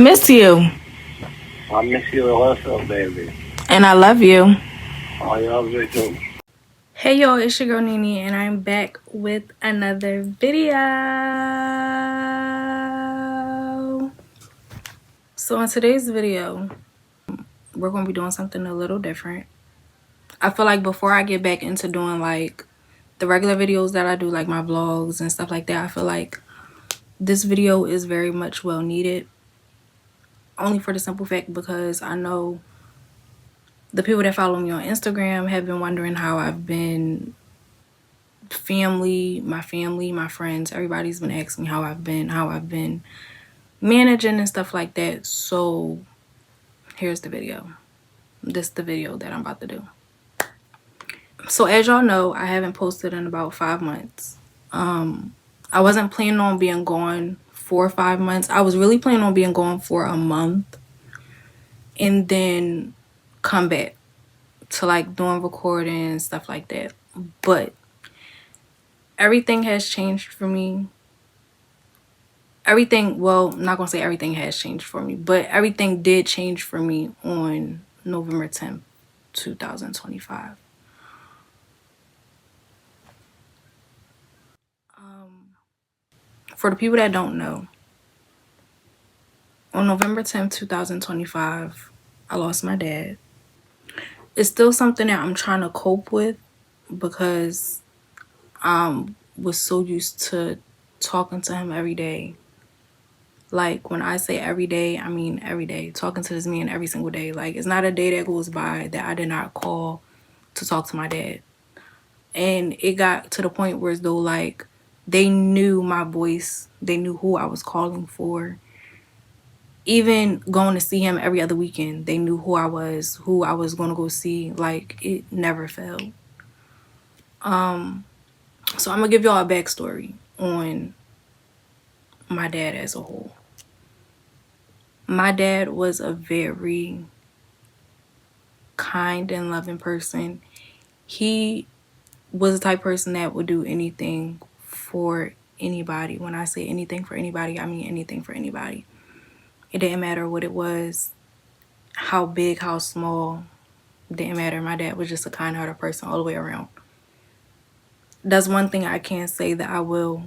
miss you. I miss you also, baby. And I love you. I love you too. Hey y'all, it's your girl Nini and I'm back with another video. So in today's video, we're going to be doing something a little different. I feel like before I get back into doing like the regular videos that I do, like my vlogs and stuff like that, I feel like this video is very much well needed. Only for the simple fact because I know the people that follow me on Instagram have been wondering how I've been. My family, my friends, everybody's been asking me how I've been managing and stuff like that. So here's the video. This is the video that I'm about to do. So as y'all know, I haven't posted in about 5 months. I wasn't planning on being gone for 5 months. I was really planning on being gone for a month and then come back to like doing recording and stuff like that. But everything has changed for me. Well, I'm not gonna say everything has changed for me, but everything did change for me on November 10th, 2025. For the people that don't know, on November 10th, 2025, I lost my dad. It's still something that I'm trying to cope with because I was so used to talking to him every day. Like when I say every day, I mean every day. Talking to this man every single day. Like it's not a day that goes by that I did not call to talk to my dad. And it got to the point where as though like they knew my voice. They knew who I was calling for. Even going to see him every other weekend, they knew who I was going to go see. Like it never failed. So I'm going to give y'all a backstory on my dad as a whole. My dad was a very kind and loving person. He was the type of person that would do anything for anybody. When I say anything for anybody, I mean anything for anybody. It didn't matter what it was, how big, how small, it didn't matter. My dad was just a kind-hearted person all the way around. That's one thing I can say that I will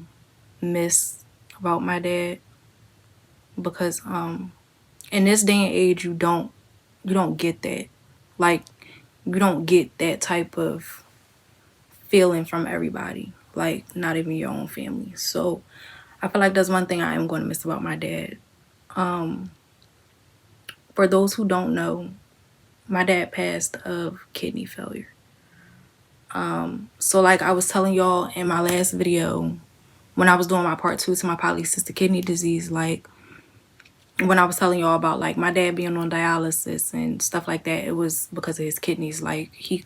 miss about my dad, because in this day and age you don't get that. Like you don't get that type of feeling from everybody, like not even your own family. So I feel like that's one thing I am going to miss about my dad. For those who don't know, my dad passed of kidney failure. So like I was telling y'all in my last video, when I was doing my part 2 to my polycystic kidney disease, like when I was telling y'all about like my dad being on dialysis and stuff like that, it was because of his kidneys. Like his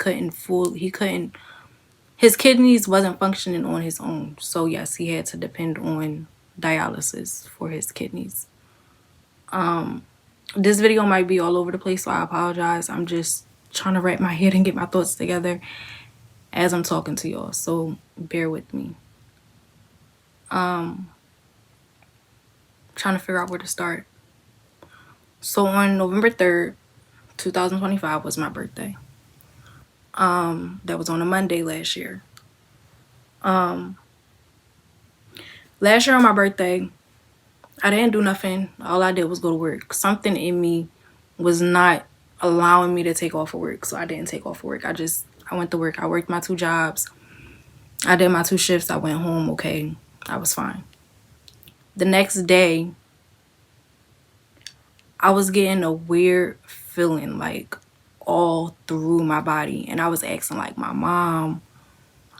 kidneys wasn't functioning on his own. So yes, he had to depend on dialysis for his kidneys. This video might be all over the place, so I apologize. I'm just trying to wrap my head and get my thoughts together as I'm talking to y'all, so bear with me. Trying to figure out where to start. So on November 3rd, 2025 was my birthday. That was on a Monday last year. Last year on my birthday, I didn't do nothing. All I did was go to work. Something in me was not allowing me to take off of work, so I didn't take off of work. I went to work. I worked my 2 jobs. I did my 2 shifts. I went home. Okay, I was fine. The next day, I was getting a weird feeling like all through my body, and I was asking like my mom,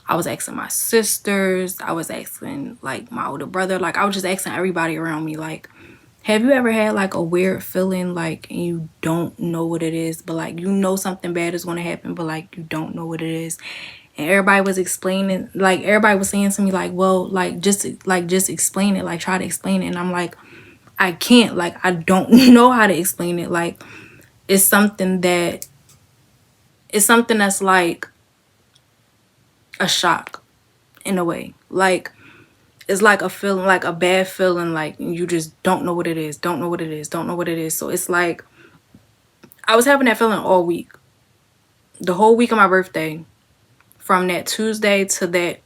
I was asking my sisters, I was asking like my older brother, like I was just asking everybody around me, like, have you ever had like a weird feeling like and you don't know what it is, but like you know something bad is going to happen, but like you don't know what it is? And everybody was explaining, like everybody was saying to me like, well, just explain it, like try to explain it. And I'm like, I can't, like I don't know how to explain it. Like it's something that's like a shock in a way. Like it's like a feeling, like a bad feeling, like you just don't know what it is, don't know what it is, don't know what it is. So it's like I was having that feeling all week, the whole week of my birthday, from that Tuesday to that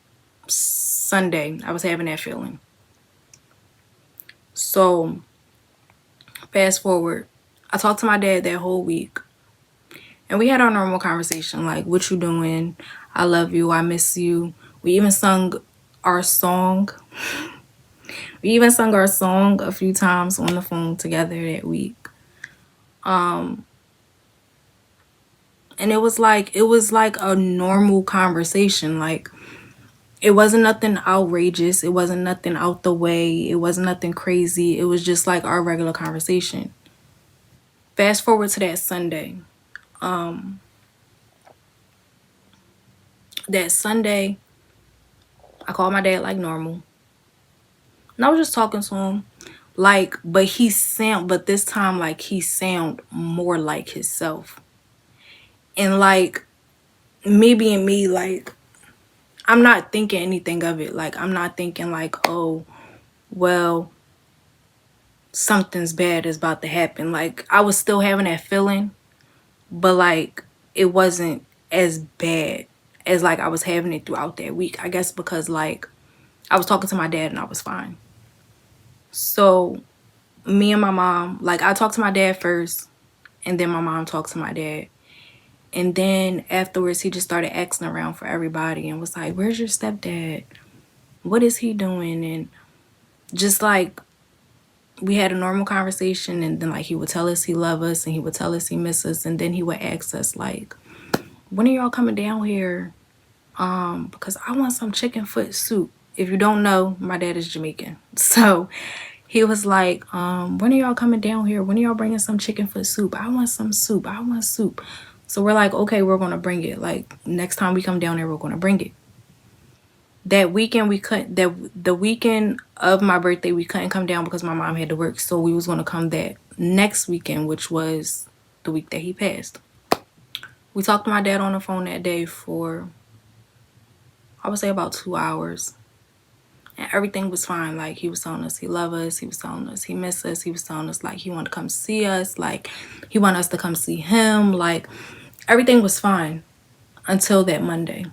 Sunday. I was having that feeling. So fast forward, I talked to my dad that whole week, and we had our normal conversation, like, what you doing? I love you, I miss you. We even sung our song. We even sung our song a few times on the phone together that week. And it was like a normal conversation. Like, it wasn't nothing outrageous. It wasn't nothing out the way. It wasn't nothing crazy. It was just like our regular conversation. Fast forward to that Sunday. That Sunday, I called my dad like normal. And I was just talking to him. Like, but this time, like, he sound more like himself. And like, me being me, like, I'm not thinking anything of it. Like, I'm not thinking like, oh, well, something's bad is about to happen. Like, I was still having that feeling, but like, it wasn't as bad as like I was having it throughout that week. I guess because like I was talking to my dad and I was fine. So me and my mom, like, I talked to my dad first, and then my mom talked to my dad. And then afterwards, he just started asking around for everybody and was like, where's your stepdad? What is he doing? And just like, we had a normal conversation, and then like he would tell us he love us and he would tell us he miss us, and then he would ask us like, when are y'all coming down here? Because I want some chicken foot soup. If you don't know, my dad is Jamaican. So he was like, when are y'all coming down here? When are y'all bringing some chicken foot soup? I want some soup. I want soup. So we're like, okay, we're going to bring it. Like, next time we come down there, we're going to bring it. That weekend, the weekend of my birthday, we couldn't come down because my mom had to work. So we was going to come that next weekend, which was the week that he passed. We talked to my dad on the phone that day for, I would say, about 2 hours. And everything was fine. Like, he was telling us he loved us. He was telling us he missed us. He was telling us, like, he wanted to come see us. Like, he wanted us to come see him. Like, everything was fine until that Monday.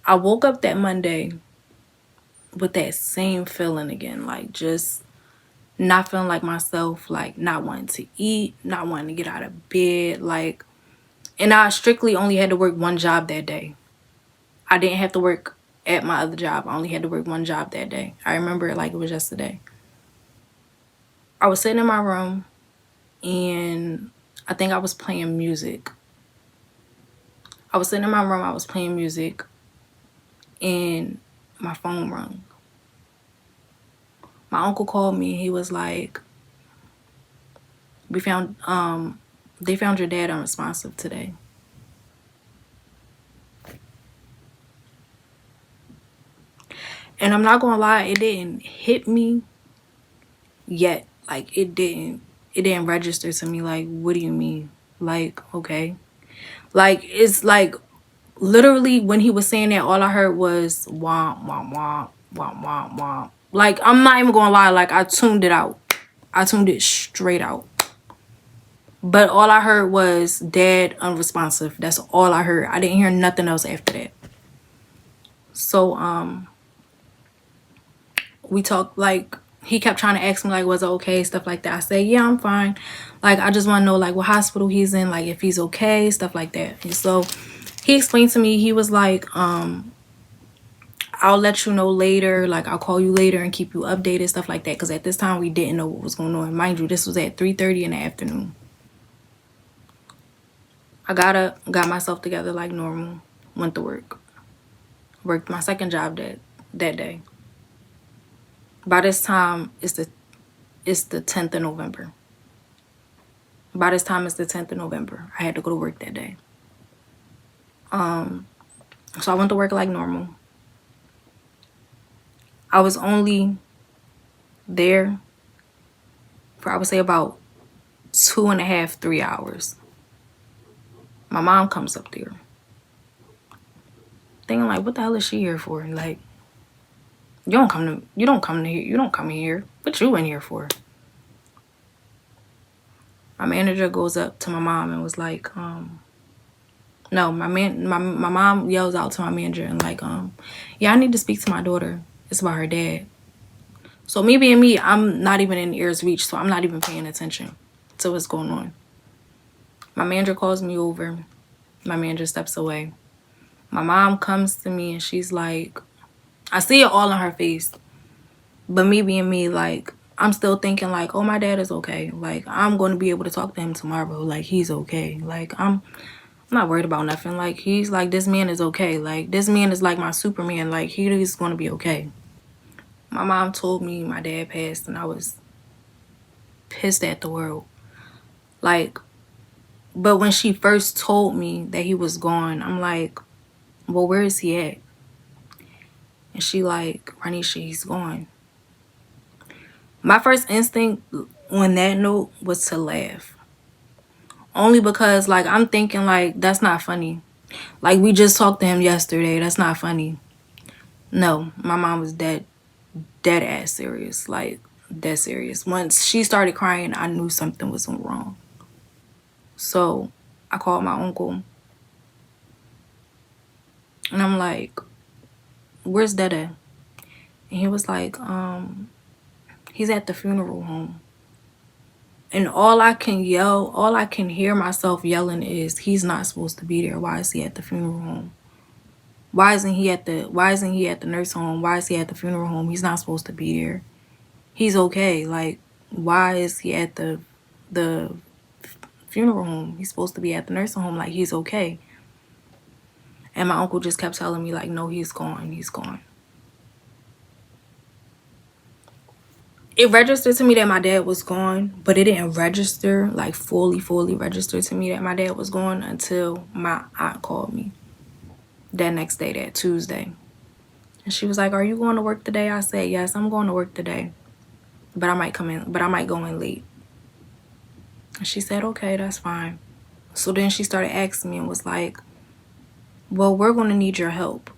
I woke up that Monday with that same feeling again. Like, just not feeling like myself. Like, not wanting to eat. Not wanting to get out of bed. Like, and I strictly only had to work one job that day. I didn't have to work at my other job. I only had to work one job that day. I remember it like it was yesterday. I was sitting in my room, and I think I was playing music. I was sitting in my room, I was playing music, and my phone rang. My uncle called me. He was like, they found your dad unresponsive today. And I'm not gonna lie, it didn't hit me yet. Like, it didn't register to me. Like, what do you mean? Like, okay. Like, it's like, literally, when he was saying that, all I heard was womp, womp, womp, womp, womp, womp. Like, I'm not even gonna lie, like, I tuned it out. I tuned it straight out. But all I heard was dad unresponsive. That's all I heard. I didn't hear nothing else after that. So, we talked, like, he kept trying to ask me, like, was it okay, stuff like that. I said, yeah, I'm fine. Like, I just want to know, like, what hospital he's in, like, if he's okay, stuff like that. And so he explained to me, he was like, I'll let you know later. Like, I'll call you later and keep you updated, stuff like that. Because at this time, we didn't know what was going on. Mind you, this was at 3:30 in the afternoon. I got myself together like normal, went to work. Worked my second job that day. By this time, it's the 10th of November. By this time, it's the 10th of November. I had to go to work that day. So I went to work like normal. I was only there for, I would say, about 2.5, 3 hours. My mom comes up there. Thinking like, what the hell is she here for? Like, You don't come here. What you in here for? My manager goes up to my mom and was like, no, my mom yells out to my manager and like, yeah, I need to speak to my daughter. It's about her dad. So me being me, I'm not even in ear's reach, so I'm not even paying attention to what's going on. My manager calls me over. My manager steps away. My mom comes to me and she's like, I see it all on her face. But me being me, like, I'm still thinking like, oh, my dad is okay. Like, I'm going to be able to talk to him tomorrow. Like, he's okay. Like, I'm not worried about nothing. Like, he's like, this man is okay. Like, this man is like my Superman. Like, he is going to be okay. My mom told me my dad passed and I was pissed at the world. Like, but when she first told me that he was gone, I'm like, well, where is he at? And she like, Ranisha, he's gone. My first instinct on that note was to laugh. Only because, like, I'm thinking, like, that's not funny. Like, we just talked to him yesterday. That's not funny. No, my mom was dead ass serious. Like, dead serious. Once she started crying, I knew something was wrong. So, I called my uncle. And I'm like, where's Dada? And he was like, he's at the funeral home. And all I can hear myself yelling is, he's not supposed to be there. Why is he at the funeral home? Why isn't he at the nurse home? Why is he at the funeral home? He's not supposed to be there. He's okay. Like, why is he at the funeral home? He's supposed to be at the nursing home. Like, he's okay. And my uncle just kept telling me, like, no, he's gone. He's gone. It registered to me that my dad was gone, but it didn't register, like, fully register to me that my dad was gone until my aunt called me that next day, that Tuesday. And she was like, are you going to work today? I said, yes, I'm going to work today, but I might go in late. And she said, okay, that's fine. So then she started asking me and was like, well, we're going to need your help.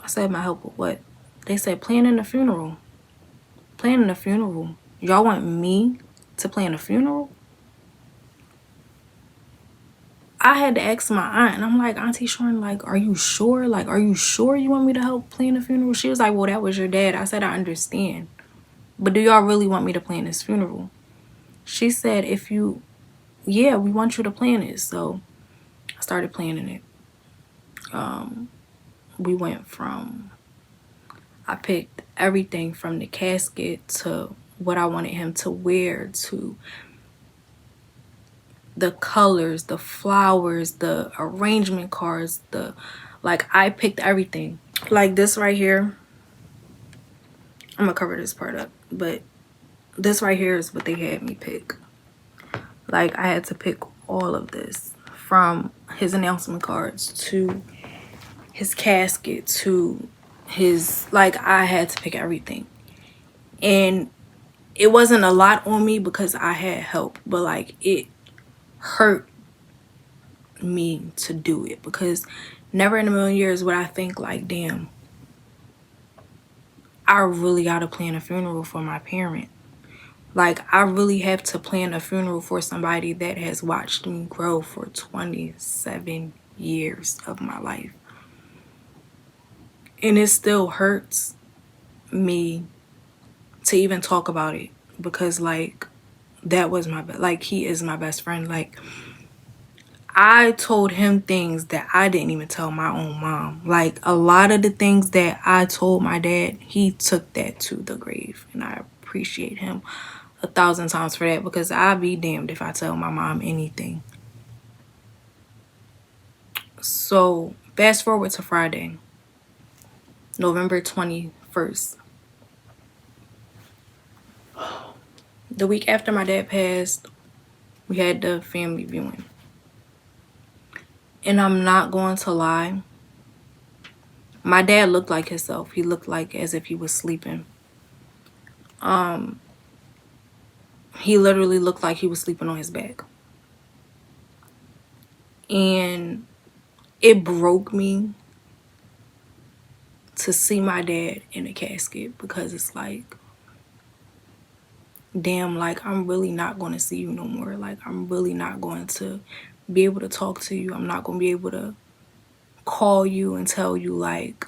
I said, my help with what? They said, planning the funeral. Planning a funeral. Y'all want me to plan a funeral? I had to ask my aunt, and I'm like, Auntie Shorn, like, are you sure? Like, are you sure you want me to help plan the funeral? She was like, well, that was your dad. I said, I understand. But do y'all really want me to plan this funeral? She said, yeah, we want you to plan it. So I started planning it. We went from, I picked everything from the casket to what I wanted him to wear to the colors, the flowers, the arrangement cards, I picked everything. Like this right here, I'm gonna cover this part up, but this right here is what they had me pick. Like, I had to pick all of this, from his announcement cards to his casket to his, like, I had to pick everything. And it wasn't a lot on me because I had help, but like, it hurt me to do it, because never in a million years would I think like, damn, I really gotta plan a funeral for my parent. Like, I really have to plan a funeral for somebody that has watched me grow for 27 years of my life. And it still hurts me to even talk about it, because like, that was he is my best friend. Like, I told him things that I didn't even tell my own mom. Like, a lot of the things that I told my dad, he took that to the grave. And I appreciate him 1,000 times for that, because I'd be damned if I tell my mom anything. So, fast forward to Friday, November 21st. The week after my dad passed, we had the family viewing. And I'm not going to lie, my dad looked like himself. He looked like as if he was sleeping. He literally looked like he was sleeping on his back. And it broke me to see my dad in a casket, because it's like, damn, like, I'm really not going to see you no more. Like, I'm really not going to be able to talk to you. I'm not going to be able to call you and tell you, like,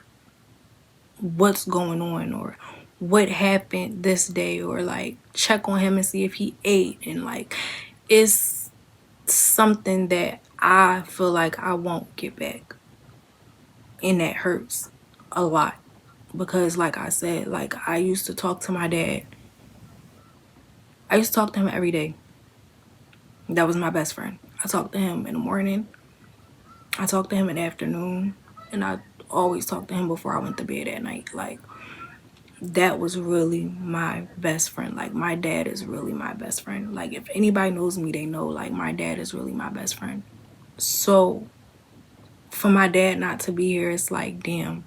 what's going on or what happened this day, or like check on him and see if he ate. And like, it's something that I feel like I won't get back, and that hurts a lot, because like I said, like, I used to talk to my dad. I used to talk to him every day. That was my best friend. I talked to him in the morning, I talked to him in the afternoon, and I always talked to him before I went to bed at night. Like, that was really my best friend. Like, my dad is really my best friend. Like, if anybody knows me, they know, like, my dad is really my best friend. So for my dad not to be here, it's like, damn.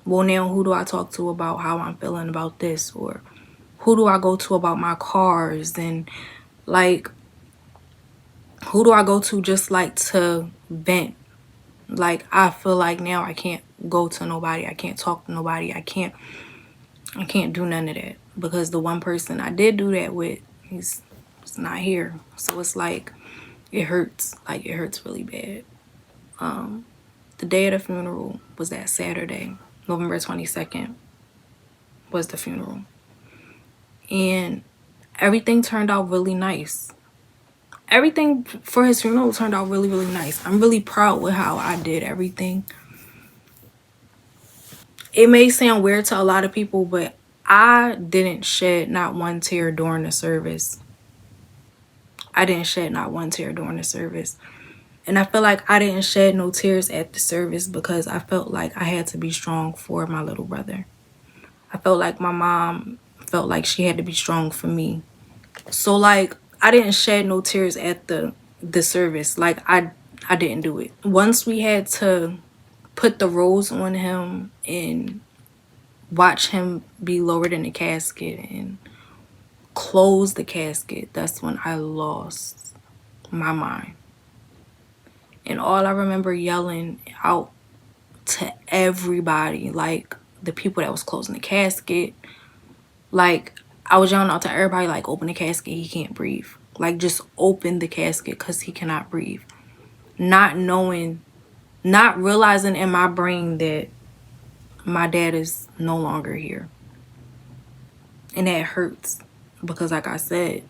Well, now who do I talk to about how I'm feeling about this? Or who do I go to about my cars? And like, who do I go to just like to vent? Like, I feel like now I can't go to nobody. I can't talk to nobody. I can't do none of that, because the one person I did do that with, he's not here. So it's like, it hurts. Like, it hurts really bad. The day of the funeral was that Saturday, November 22nd was the funeral. And everything turned out really nice. Everything for his funeral turned out really, really nice. I'm really proud with how I did everything. It may sound weird to a lot of people, but I didn't shed not one tear during the service. I didn't shed not one tear during the service. And I feel like I didn't shed no tears at the service because I felt like I had to be strong for my little brother. I felt like my mom felt like she had to be strong for me. So like, I didn't shed no tears at the service. Like, I didn't do it. Once we had to put the rose on him and watch him be lowered in the casket and close the casket, that's when I lost my mind. And all I remember yelling out to everybody, like the people that was closing the casket, like I was yelling out to everybody, like, open the casket, he can't breathe. Like, just open the casket because he cannot breathe. Not knowing, not realizing in my brain that my dad is no longer here. And that hurts because, like I said,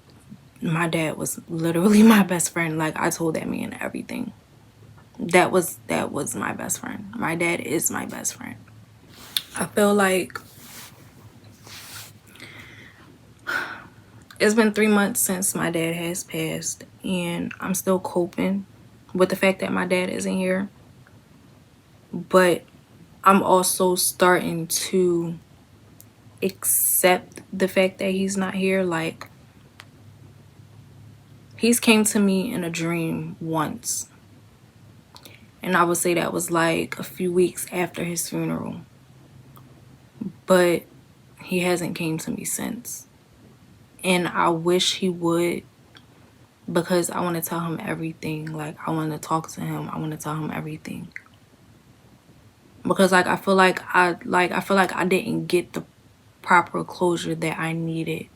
my dad was literally my best friend. Like, I told that man everything. That was my best friend. My dad is my best friend. I feel like it's been 3 months since my dad has passed, and I'm still coping with the fact that my dad isn't here. But I'm also starting to accept the fact that he's not here. Like, he's came to me in a dream once, and I would say that was like a few weeks after his funeral, but he hasn't came to me since. And I wish he would, because I want to tell him everything. Like, I want to talk to him. I want to tell him everything. Because like, I feel like I didn't get the proper closure that I needed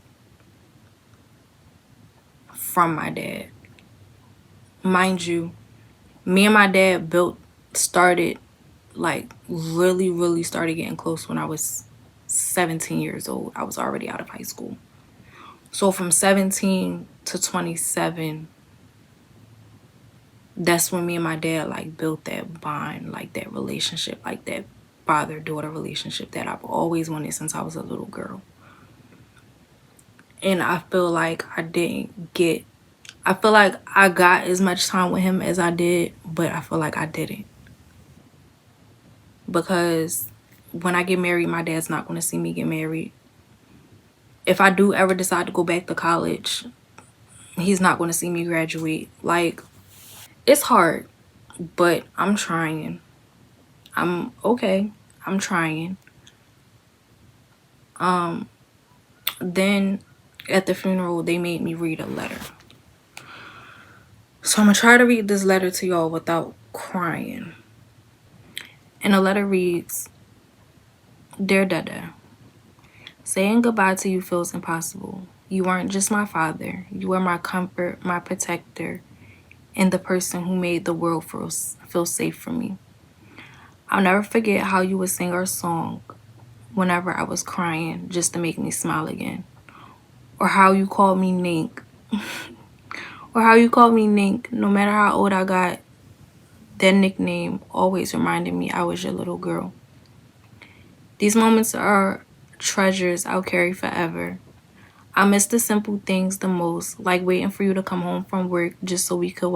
from my dad. Mind you, me and my dad started getting close when I was 17 years old. I was already out of high school. So from 17 to 27, that's when me and my dad like built that bond, like that relationship, like that father-daughter relationship that I've always wanted since I was a little girl. And I feel like I got as much time with him as I did, but I feel like I didn't. Because when I get married, my dad's not going to see me get married. If I do ever decide to go back to college, he's not going to see me graduate. Like, it's hard, but I'm trying. I'm okay. I'm trying. Then at the funeral, they made me read a letter. So I'm going to try to read this letter to y'all without crying. And the letter reads, Dear Dada, saying goodbye to you feels impossible. You weren't just my father. You were my comfort, my protector, and the person who made the world feel safe for me. I'll never forget how you would sing our song whenever I was crying just to make me smile again. Or how you called me Nink. Or how you called me Nink. No matter how old I got, that nickname always reminded me I was your little girl. These moments are treasures I'll carry forever. I miss the simple things the most, like waiting for you to come home from work just so we could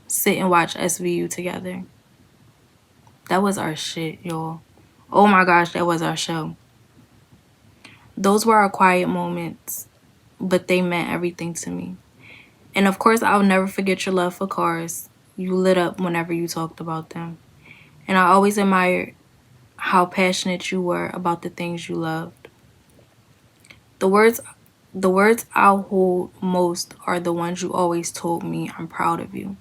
sit and watch SVU together. That was our shit, y'all. Oh my gosh, that was our show. Those were our quiet moments, but they meant everything to me. And of course, I'll never forget your love for cars. You lit up whenever you talked about them. And I always admired how passionate you were about the things you loved. The words I'll hold most are the ones you always told me, I'm proud of you.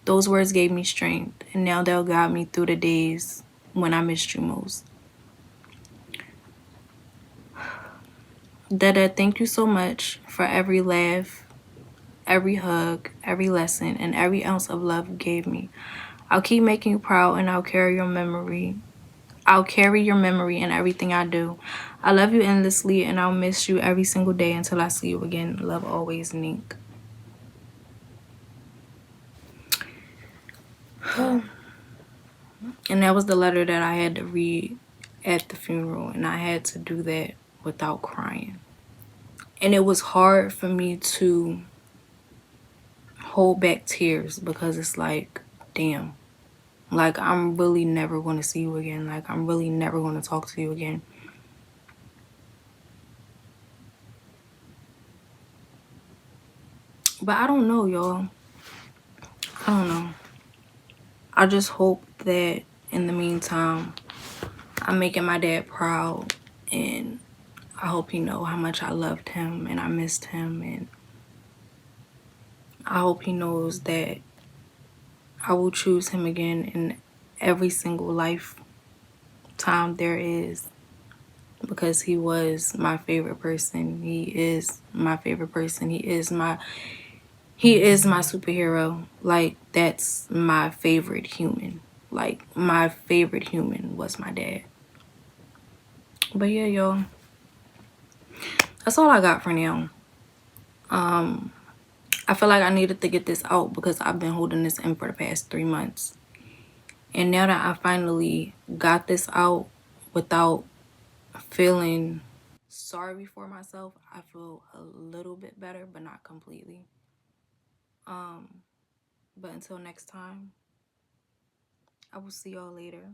Those words gave me strength, and now they'll guide me through the days when I missed you most. Dada, thank you so much for every laugh, every hug, every lesson, and every ounce of love you gave me. I'll keep making you proud, and I'll carry your memory. I'll carry your memory in everything I do. I love you endlessly, and I'll miss you every single day until I see you again. Love always, Nink. And that was the letter that I had to read at the funeral, and I had to do that without crying. And it was hard for me to hold back tears because it's like, damn, like I'm really never going to see you again. Like I'm really never going to talk to you again. But I don't know, y'all. I don't know. I just hope that in the meantime, I'm making my dad proud, and I hope he know how much I loved him and I missed him, and I hope he knows that I will choose him again in every single lifetime there is, because he was my favorite person. He is my favorite person. He is my superhero. Like that's my favorite human. Like my favorite human was my dad. But yeah, y'all. That's all I got for now. I feel like I needed to get this out because I've been holding this in for the past 3 months. And now that I finally got this out without feeling sorry for myself, I feel a little bit better, but not completely. But until next time, I will see y'all later.